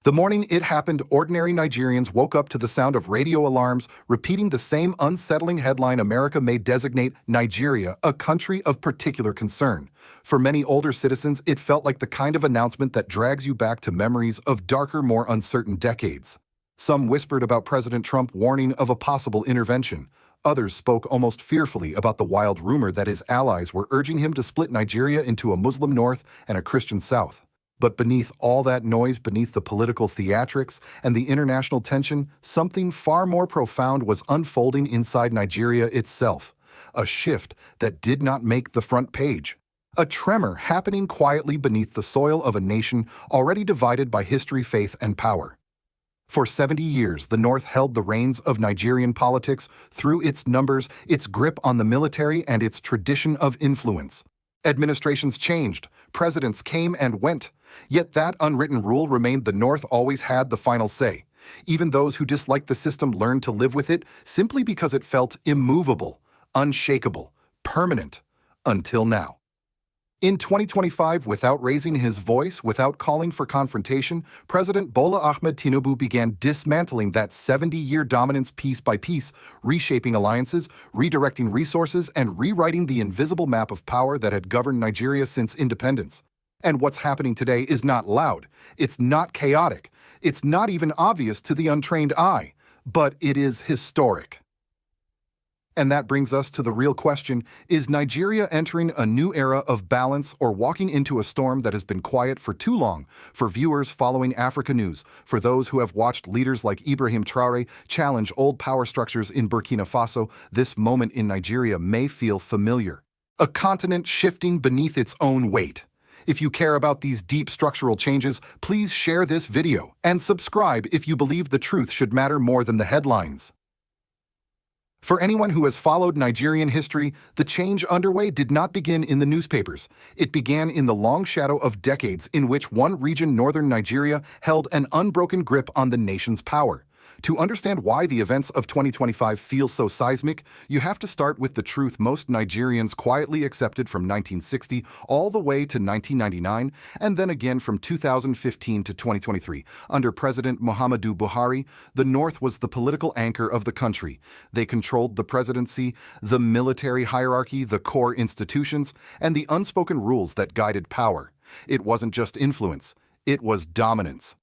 The morning it happened, ordinary Nigerians woke up to the sound of radio alarms repeating the same unsettling headline America may designate Nigeria a country of particular concern. For many older citizens, it felt like the kind of announcement that drags you back to memories of darker, more uncertain decades. Some whispered about President Trump warning of a possible intervention. Others spoke almost fearfully about the wild rumor that his allies were urging him to split Nigeria into a Muslim North and a Christian South. But beneath all that noise, beneath the political theatrics and the international tension, something far more profound was unfolding inside Nigeria itself. A shift that did not make the front page. A tremor happening quietly beneath the soil of a nation already divided by history, faith, and power. For 70 years, the North held the reins of Nigerian politics through its numbers, its grip on the military, and its tradition of influence. Administrations changed, presidents came and went, yet that unwritten rule remained: the North always had the final say. Even those who disliked the system learned to live with it simply because it felt immovable, unshakable, permanent, until now. In 2025, without raising his voice, without calling for confrontation, President Bola Ahmed Tinubu began dismantling that 70-year dominance piece by piece, reshaping alliances, redirecting resources, and rewriting the invisible map of power that had governed Nigeria since independence. And what's happening today is not loud, it's not chaotic, it's not even obvious to the untrained eye, but it is historic. And that brings us to the real question: is Nigeria entering a new era of balance or walking into a storm that has been quiet for too long? For viewers following Africa news, for those who have watched leaders like Ibrahim Traoré challenge old power structures in Burkina Faso, this moment in Nigeria may feel familiar. A continent shifting beneath its own weight. If you care about these deep structural changes, please share this video and subscribe if you believe the truth should matter more than the headlines. For anyone who has followed Nigerian history, the change underway did not begin in the newspapers. It began in the long shadow of decades in which one region, northern Nigeria, held an unbroken grip on the nation's power. To understand why the events of 2025 feel so seismic, you have to start with the truth most Nigerians quietly accepted from 1960 all the way to 1999, and then again from 2015 to 2023. Under President Muhammadu Buhari, the North was the political anchor of the country. They controlled the presidency, the military hierarchy, the core institutions, and the unspoken rules that guided power. It wasn't just influence, it was dominance.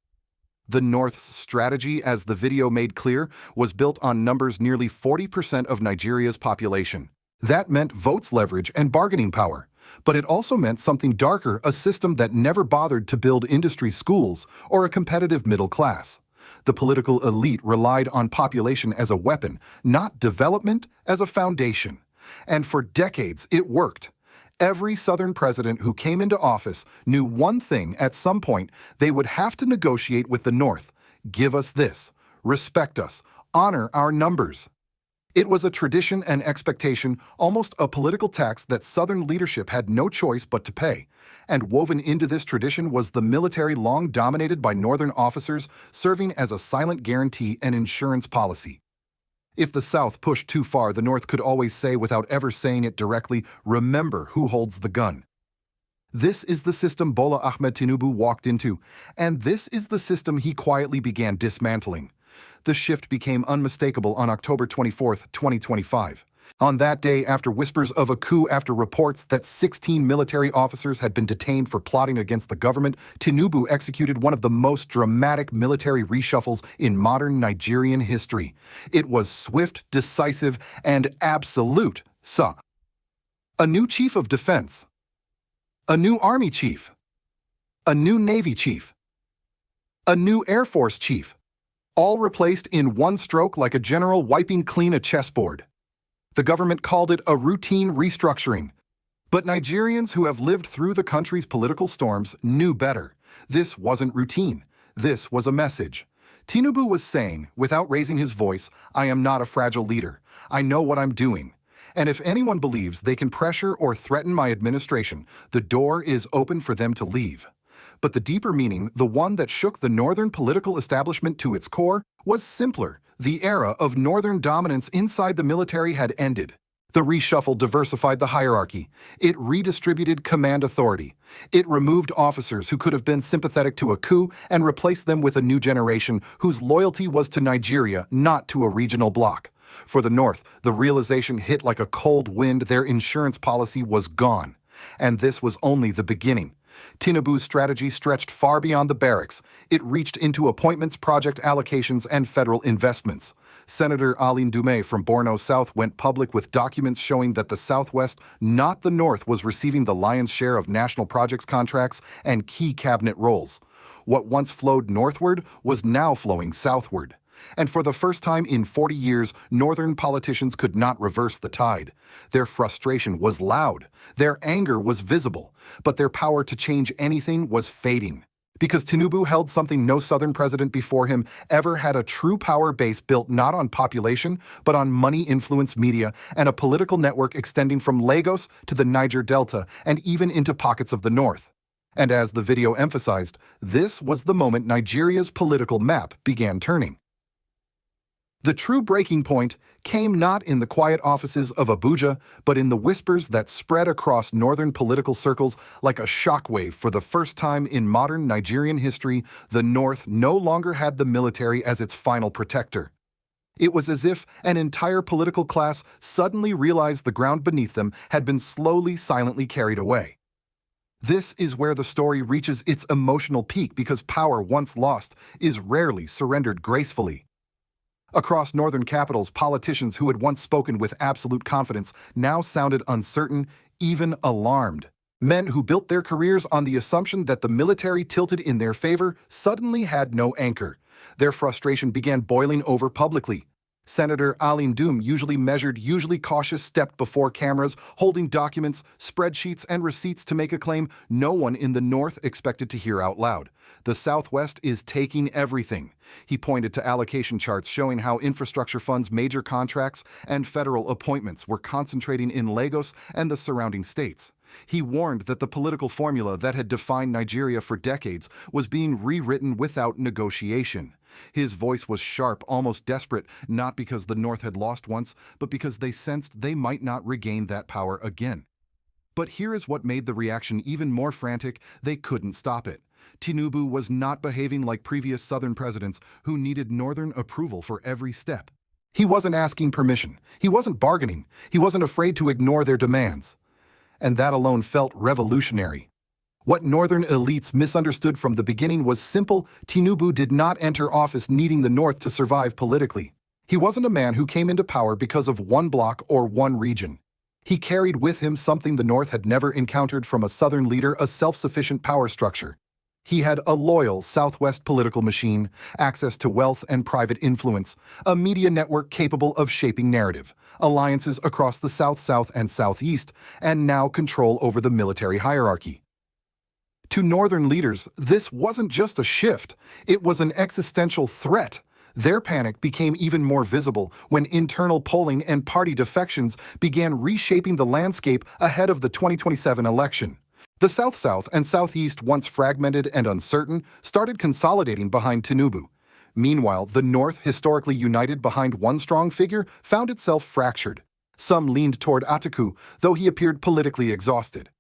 The North's strategy, as the video made clear, was built on numbers: nearly 40% of Nigeria's population. That meant votes, leverage, and bargaining power. But it also meant something darker: a system that never bothered to build industry schools or a competitive middle class. The political elite relied on population as a weapon, not development as a foundation. And for decades, it worked. Every Southern president who came into office knew one thing: at some point, they would have to negotiate with the North. Give us this, respect us, honor our numbers. It was a tradition and expectation, almost a political tax that Southern leadership had no choice but to pay. And woven into this tradition was the military, long dominated by Northern officers, serving as a silent guarantee and insurance policy. If the South pushed too far, the North could always say, without ever saying it directly, remember who holds the gun. This is the system Bola Ahmed Tinubu walked into, and this is the system he quietly began dismantling. The shift became unmistakable on October 24, 2025. On that day, after whispers of a coup, after reports that 16 military officers had been detained for plotting against the government, Tinubu executed one of the most dramatic military reshuffles in modern Nigerian history. It was swift, decisive, and absolute. A new chief of defense, a new army chief, a new navy chief, a new Air Force chief, all replaced in one stroke like a general wiping clean a chessboard. The government called it a routine restructuring. But Nigerians who have lived through the country's political storms knew better. This wasn't routine. This was a message. Tinubu was saying, without raising his voice, I am not a fragile leader. I know what I'm doing. And if anyone believes they can pressure or threaten my administration, the door is open for them to leave. But the deeper meaning, the one that shook the Northern political establishment to its core, was simpler. The era of Northern dominance inside the military had ended. The reshuffle diversified the hierarchy. It redistributed command authority. It removed officers who could have been sympathetic to a coup and replaced them with a new generation whose loyalty was to Nigeria, not to a regional bloc. For the North, the realization hit like a cold wind their insurance policy was gone. And this was only the beginning. Tinubu's strategy stretched far beyond the barracks. It reached into appointments, project allocations, and federal investments. Senator Ali Ndume from Borno South went public with documents showing that the Southwest, not the North, was receiving the lion's share of national projects contracts and key cabinet roles. What once flowed northward was now flowing southward. And for the first time in 40 years, northern politicians could not reverse the tide. Their frustration was loud, their anger was visible, but their power to change anything was fading. Because Tinubu held something no southern president before him ever had, a true power base built not on population, but on money-influenced media and a political network extending from Lagos to the Niger Delta and even into pockets of the north. And as the video emphasized, this was the moment Nigeria's political map began turning. The true breaking point came not in the quiet offices of Abuja, but in the whispers that spread across northern political circles like a shockwave. For the first time in modern Nigerian history, the North no longer had the military as its final protector. It was as if an entire political class suddenly realized the ground beneath them had been slowly, silently carried away. This is where the story reaches its emotional peak, because power once lost is rarely surrendered gracefully. Across northern capitals, politicians who had once spoken with absolute confidence now sounded uncertain, even alarmed. Men who built their careers on the assumption that the military tilted in their favor suddenly had no anchor. Their frustration began boiling over publicly. Senator Ali Ndume, usually measured, usually cautious, stepped before cameras, holding documents, spreadsheets, and receipts to make a claim no one in the North expected to hear out loud. The Southwest is taking everything. He pointed to allocation charts showing how infrastructure funds, major contracts, and federal appointments were concentrating in Lagos and the surrounding states. He warned that the political formula that had defined Nigeria for decades was being rewritten without negotiation. His voice was sharp, almost desperate, not because the North had lost once, but because they sensed they might not regain that power again. But here is what made the reaction even more frantic: they couldn't stop it. Tinubu was not behaving like previous southern presidents who needed northern approval for every step. He wasn't asking permission. He wasn't bargaining. He wasn't afraid to ignore their demands. And that alone felt revolutionary. What northern elites misunderstood from the beginning was simple: Tinubu did not enter office needing the North to survive politically. He wasn't a man who came into power because of one bloc or one region. He carried with him something the North had never encountered from a southern leader: a self-sufficient power structure. He had a loyal Southwest political machine, access to wealth and private influence, a media network capable of shaping narrative, alliances across the South, South, and Southeast, and now control over the military hierarchy. To northern leaders, this wasn't just a shift, it was an existential threat. Their panic became even more visible when internal polling and party defections began reshaping the landscape ahead of the 2027 election. The South-South and Southeast, once fragmented and uncertain, started consolidating behind Tinubu. Meanwhile, the North, historically united behind one strong figure, found itself fractured. Some leaned toward Atiku, though he appeared politically exhausted.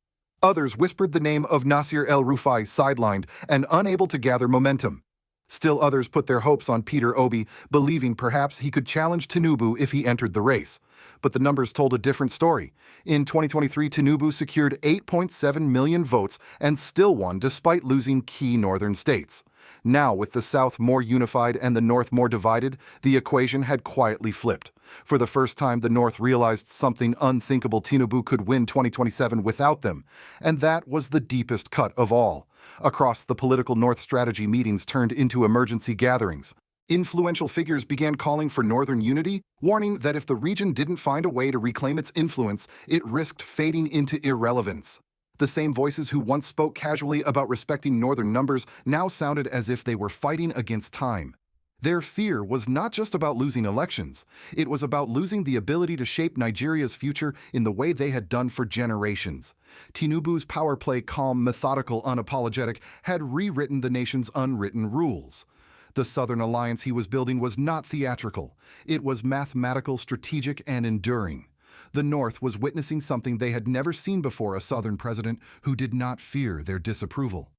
Others whispered the name of Nasir El-Rufai, sidelined and unable to gather momentum. Still others put their hopes on Peter Obi, believing perhaps he could challenge Tinubu if he entered the race. But the numbers told a different story. In 2023, Tinubu secured 8.7 million votes and still won despite losing key northern states. Now, with the South more unified and the North more divided, the equation had quietly flipped. For the first time, the North realized something unthinkable: Tinubu could win 2027 without them. And that was the deepest cut of all. Across the political North, strategy meetings turned into emergency gatherings. Influential figures began calling for northern unity, warning that if the region didn't find a way to reclaim its influence, it risked fading into irrelevance. The same voices who once spoke casually about respecting northern numbers now sounded as if they were fighting against time. Their fear was not just about losing elections, it was about losing the ability to shape Nigeria's future in the way they had done for generations. Tinubu's power play, calm, methodical, unapologetic, had rewritten the nation's unwritten rules. The Southern alliance he was building was not theatrical. It was mathematical, strategic, and enduring. The North was witnessing something they had never seen before: a Southern president who did not fear their disapproval.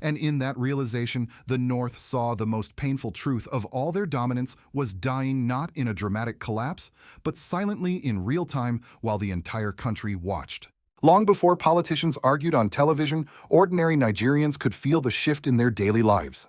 And in that realization, the North saw the most painful truth of all: their dominance was dying, not in a dramatic collapse, but silently in real time while the entire country watched. Long before politicians argued on television, ordinary Nigerians could feel the shift in their daily lives.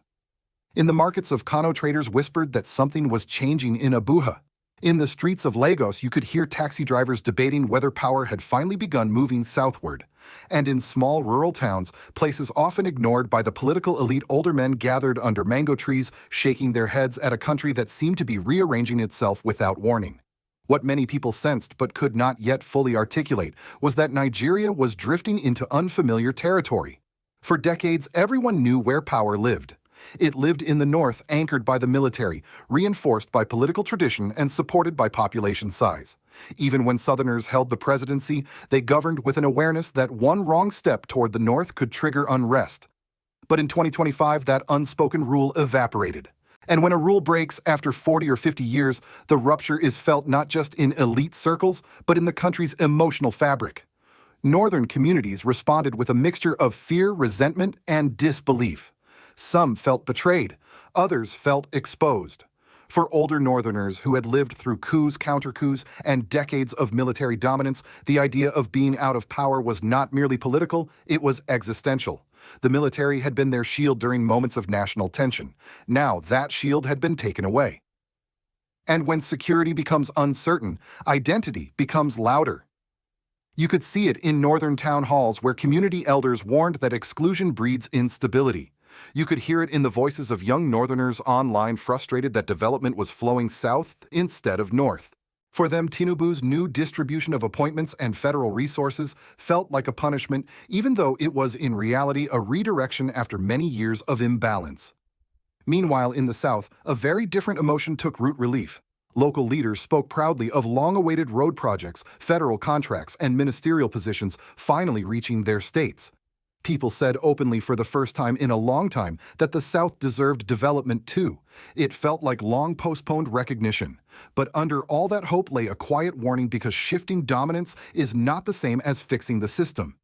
In the markets of Kano, traders whispered that something was changing in Abuja. In the streets of Lagos, you could hear taxi drivers debating whether power had finally begun moving southward. And in small rural towns, places often ignored by the political elite, older men gathered under mango trees, shaking their heads at a country that seemed to be rearranging itself without warning. What many people sensed but could not yet fully articulate was that Nigeria was drifting into unfamiliar territory. For decades, everyone knew where power lived. It lived in the north, anchored by the military, reinforced by political tradition, and supported by population size. Even when Southerners held the presidency, they governed with an awareness that one wrong step toward the north could trigger unrest. But in 2025, that unspoken rule evaporated. And when a rule breaks after 40 or 50 years, the rupture is felt not just in elite circles, but in the country's emotional fabric. Northern communities responded with a mixture of fear, resentment, and disbelief. Some felt betrayed, others felt exposed. For older Northerners who had lived through coups, counter-coups, and decades of military dominance, the idea of being out of power was not merely political, it was existential. The military had been their shield during moments of national tension. Now that shield had been taken away. And when security becomes uncertain, identity becomes louder. You could see it in northern town halls where community elders warned that exclusion breeds instability. You could hear it in the voices of young Northerners online, frustrated that development was flowing south instead of north. For them, Tinubu's new distribution of appointments and federal resources felt like a punishment, even though it was in reality a redirection after many years of imbalance. Meanwhile, in the south, a very different emotion took root: relief. Local leaders spoke proudly of long-awaited road projects, federal contracts, and ministerial positions finally reaching their states. People said openly for the first time in a long time that the South deserved development too. It felt like long-postponed recognition. But under all that hope lay a quiet warning, because shifting dominance is not the same as fixing the system.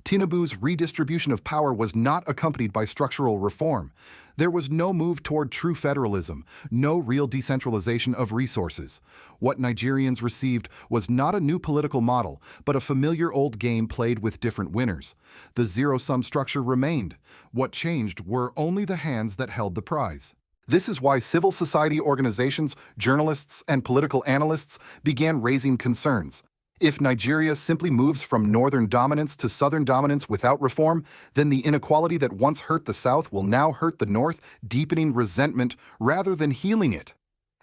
Tinubu's redistribution of power was not accompanied by structural reform. There was no move toward true federalism, no real decentralization of resources. What Nigerians received was not a new political model, but a familiar old game played with different winners. The zero-sum structure remained. What changed were only the hands that held the prize. This is why civil society organizations, journalists, and political analysts began raising concerns. If Nigeria simply moves from northern dominance to southern dominance without reform, then the inequality that once hurt the South will now hurt the North, deepening resentment rather than healing it.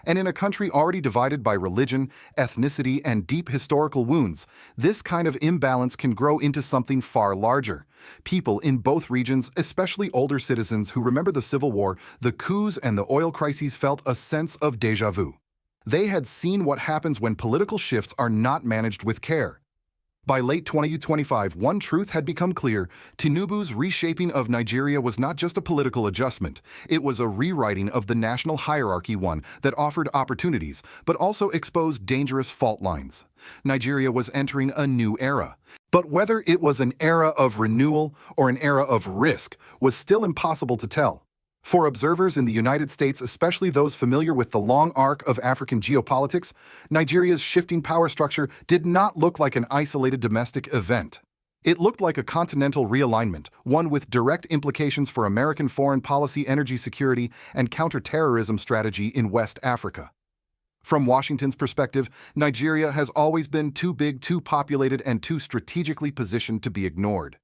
And in a country already divided by religion, ethnicity, and deep historical wounds, this kind of imbalance can grow into something far larger. People in both regions, especially older citizens who remember the Civil War, the coups, and the oil crises, felt a sense of déjà vu. They had seen what happens when political shifts are not managed with care. By late 2025, one truth had become clear: Tinubu's reshaping of Nigeria was not just a political adjustment. It was a rewriting of the national hierarchy, one that offered opportunities, but also exposed dangerous fault lines. Nigeria was entering a new era. But whether it was an era of renewal or an era of risk was still impossible to tell. For observers in the United States, especially those familiar with the long arc of African geopolitics, Nigeria's shifting power structure did not look like an isolated domestic event. It looked like a continental realignment, one with direct implications for American foreign policy, energy security, and counterterrorism strategy in West Africa. From Washington's perspective, Nigeria has always been too big, too populated, and too strategically positioned to be ignored.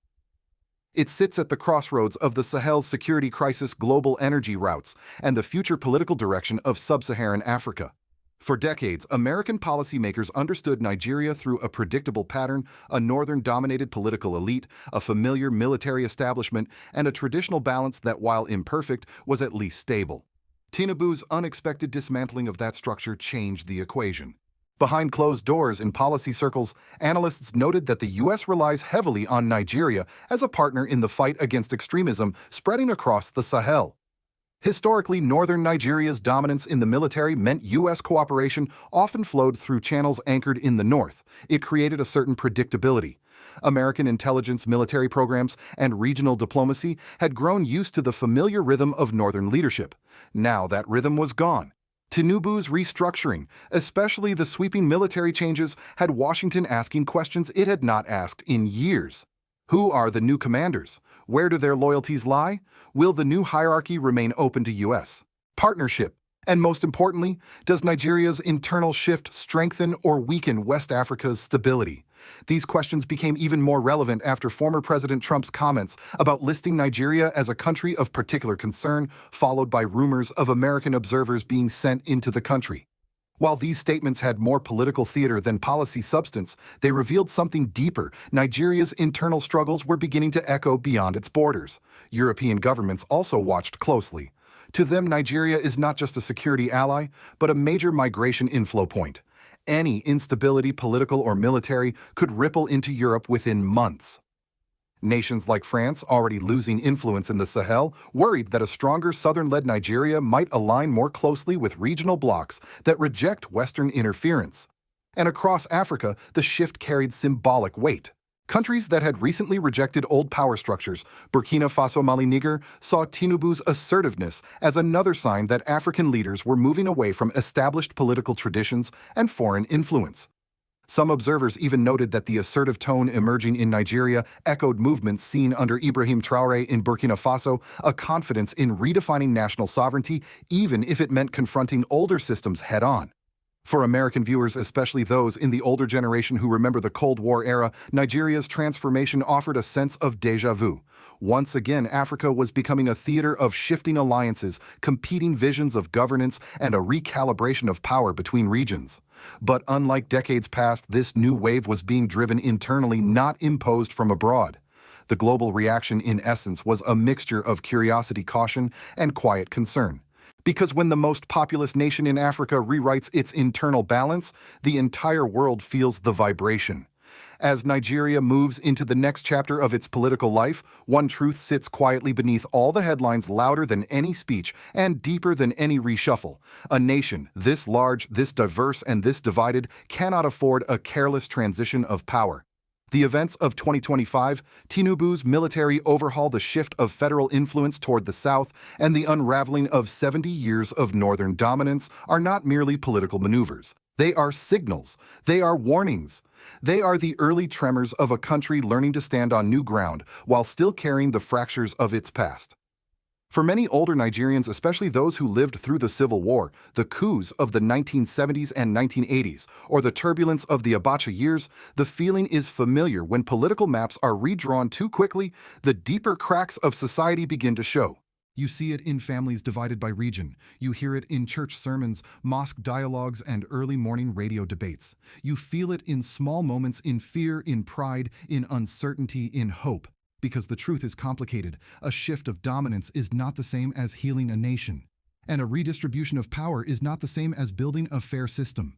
It sits at the crossroads of the Sahel's security crisis, global energy routes, and the future political direction of sub-Saharan Africa. For decades, American policymakers understood Nigeria through a predictable pattern: a northern-dominated political elite, a familiar military establishment, and a traditional balance that, while imperfect, was at least stable. Tinubu's unexpected dismantling of that structure changed the equation. Behind closed doors in policy circles, analysts noted that the U.S. relies heavily on Nigeria as a partner in the fight against extremism spreading across the Sahel. Historically, northern Nigeria's dominance in the military meant U.S. cooperation often flowed through channels anchored in the north. It created a certain predictability. American intelligence, military programs, and regional diplomacy had grown used to the familiar rhythm of northern leadership. Now that rhythm was gone. Tinubu's restructuring, especially the sweeping military changes, had Washington asking questions it had not asked in years. Who are the new commanders? Where do their loyalties lie? Will the new hierarchy remain open to U.S. partnership? And most importantly, does Nigeria's internal shift strengthen or weaken West Africa's stability? These questions became even more relevant after former President Trump's comments about listing Nigeria as a country of particular concern, followed by rumors of American observers being sent into the country. While these statements had more political theater than policy substance, they revealed something deeper. Nigeria's internal struggles were beginning to echo beyond its borders. European governments also watched closely. To them, Nigeria is not just a security ally, but a major migration inflow point. Any instability, political or military, could ripple into Europe within months. Nations like France, already losing influence in the Sahel, worried that a stronger southern-led Nigeria might align more closely with regional blocs that reject Western interference. And across Africa, the shift carried symbolic weight. Countries that had recently rejected old power structures, Burkina Faso, Mali, Niger, saw Tinubu's assertiveness as another sign that African leaders were moving away from established political traditions and foreign influence. Some observers even noted that the assertive tone emerging in Nigeria echoed movements seen under Ibrahim Traoré in Burkina Faso, a confidence in redefining national sovereignty, even if it meant confronting older systems head-on. For American viewers, especially those in the older generation who remember the Cold War era, Nigeria's transformation offered a sense of déjà vu. Once again, Africa was becoming a theater of shifting alliances, competing visions of governance, and a recalibration of power between regions. But unlike decades past, this new wave was being driven internally, not imposed from abroad. The global reaction, in essence, was a mixture of curiosity, caution, and quiet concern. Because when the most populous nation in Africa rewrites its internal balance, the entire world feels the vibration. As Nigeria moves into the next chapter of its political life, one truth sits quietly beneath all the headlines, louder than any speech and deeper than any reshuffle. A nation this large, this diverse, and this divided cannot afford a careless transition of power. The events of 2025, Tinubu's military overhaul, the shift of federal influence toward the south, and the unraveling of 70 years of northern dominance are not merely political maneuvers. They are signals. They are warnings. They are the early tremors of a country learning to stand on new ground while still carrying the fractures of its past. For many older Nigerians, especially those who lived through the Civil War, the coups of the 1970s and 1980s, or the turbulence of the Abacha years, the feeling is familiar. When political maps are redrawn too quickly, the deeper cracks of society begin to show. You see it in families divided by region. You hear it in church sermons, mosque dialogues, and early morning radio debates. You feel it in small moments, in fear, in pride, in uncertainty, in hope. Because the truth is complicated, a shift of dominance is not the same as healing a nation. And a redistribution of power is not the same as building a fair system.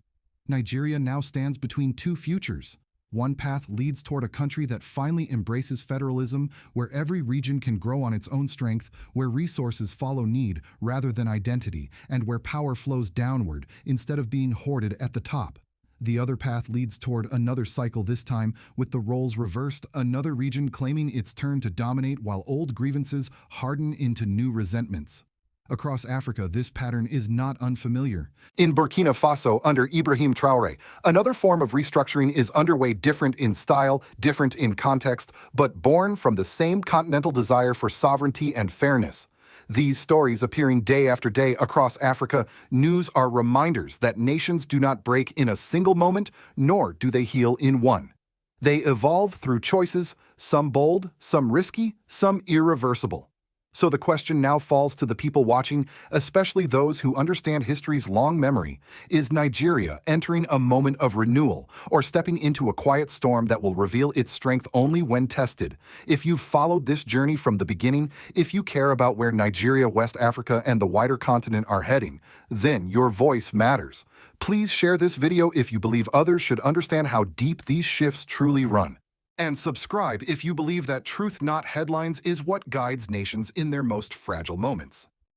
Nigeria now stands between two futures. One path leads toward a country that finally embraces federalism, where every region can grow on its own strength, where resources follow need rather than identity, and where power flows downward instead of being hoarded at the top. The other path leads toward another cycle, this time with the roles reversed, another region claiming its turn to dominate while old grievances harden into new resentments. Across Africa, this pattern is not unfamiliar. In Burkina Faso, under Ibrahim Traoré, another form of restructuring is underway, different in style, different in context, but born from the same continental desire for sovereignty and fairness. These stories appearing day after day across Africa, news are reminders that nations do not break in a single moment, nor do they heal in one. They evolve through choices, some bold, some risky, some irreversible. So the question now falls to the people watching, especially those who understand history's long memory. Is Nigeria entering a moment of renewal or stepping into a quiet storm that will reveal its strength only when tested? If you've followed this journey from the beginning, if you care about where Nigeria, West Africa, and the wider continent are heading, then your voice matters. Please share this video if you believe others should understand how deep these shifts truly run. And subscribe if you believe that truth, not headlines, is what guides nations in their most fragile moments.